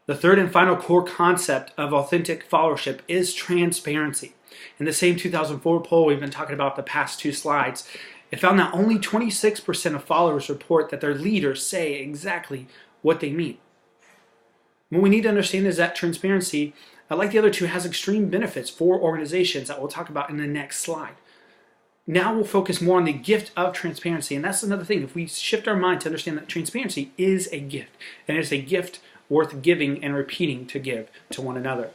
The third and final core concept of authentic followership is transparency. In the same 2004 poll we've been talking about the past two slides, it found that only 26% of followers report that their leaders say exactly what they mean. What we need to understand is that transparency, like the other two, has extreme benefits for organizations that we'll talk about in the next slide. Now we'll focus more on the gift of transparency, and that's another thing. If we shift our mind to understand that transparency is a gift, and it's a gift worth giving and repeating to give to one another.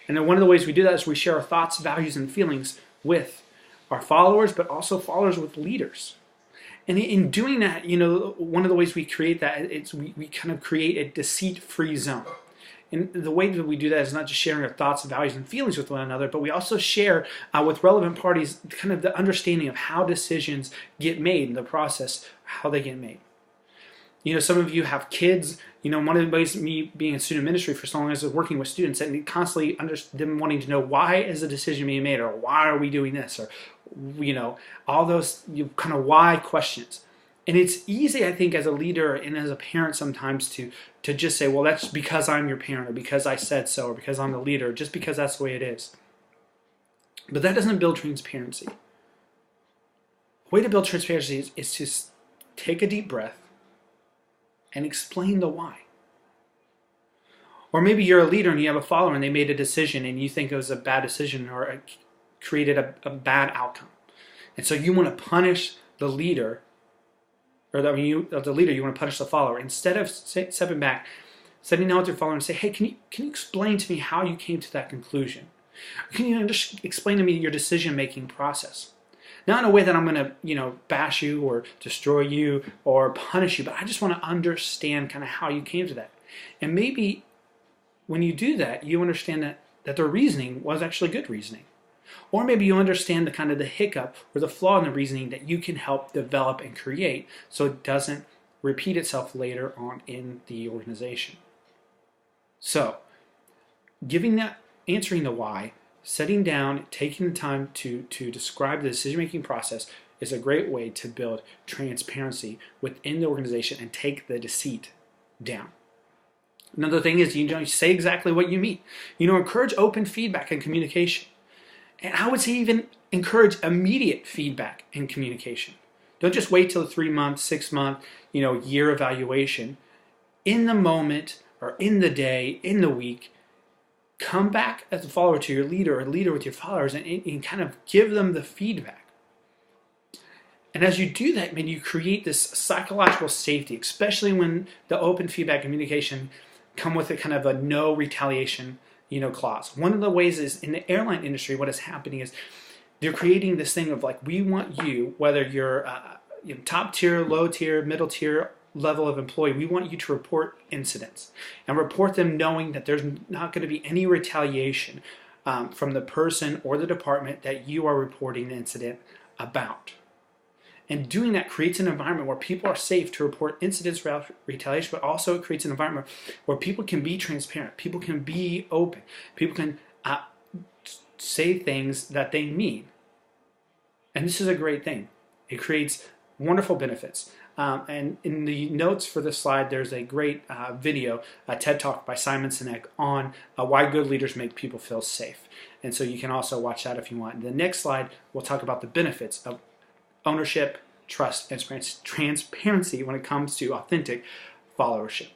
And then one of the ways we do that is we share our thoughts, values, and feelings with our followers, but also followers with leaders. And in doing that, one of the ways we create that is we kind of create a deceit-free zone. And the way that we do that is not just sharing our thoughts, values, and feelings with one another, but we also share with relevant parties kind of the understanding of how decisions get made in the process, how they get made. Some of you have kids. One of the ways me being in student ministry for so long is working with students and constantly them wanting to know, why is a decision being made, or why are we doing this, or all those kind of why questions. And it's easy, I think, as a leader and as a parent sometimes to just say, well, that's because I'm your parent, or because I said so, or because I'm the leader, just because that's the way it is. But that doesn't build transparency. The way to build transparency is to take a deep breath and explain the why. Or maybe you're a leader and you have a follower and they made a decision and you think it was a bad decision, or it created a bad outcome. And so you want to punish the leader, or the leader, you want to punish the follower. Instead of stepping back, sitting down with your follower and say, hey, can you explain to me how you came to that conclusion? Can you just explain to me your decision-making process? Not in a way that I'm going to, bash you or destroy you or punish you, but I just want to understand kind of how you came to that. And maybe when you do that, you understand that their reasoning was actually good reasoning. Or maybe you understand the kind of the hiccup or the flaw in the reasoning that you can help develop and create so it doesn't repeat itself later on in the organization. So, answering the why, setting down, taking the time to describe the decision-making process is a great way to build transparency within the organization and take the deceit down. Another thing is, say exactly what you mean. Encourage open feedback and communication. And I would say even encourage immediate feedback and communication. Don't just wait till the 3-month, 6-month, year evaluation. In the moment, or in the day, in the week, come back as a follower to your leader, or leader with your followers, and kind of give them the feedback. And as you do that, you create this psychological safety, especially when the open feedback communication come with a kind of a no retaliation clause. One of the ways is in the airline industry, what is happening is they're creating this thing of like, we want you, whether you're top tier, low tier, middle tier level of employee, we want you to report incidents and report them knowing that there's not going to be any retaliation from the person or the department that you are reporting the incident about. And doing that creates an environment where people are safe to report incidents without retaliation, but also it creates an environment where people can be transparent, people can be open, people can say things that they mean. And this is a great thing. It creates wonderful benefits. And in the notes for this slide, there's a great video, a TED Talk by Simon Sinek on why good leaders make people feel safe. And so you can also watch that if you want. In the next slide, we'll talk about the benefits of ownership, trust, and transparency when it comes to authentic followership.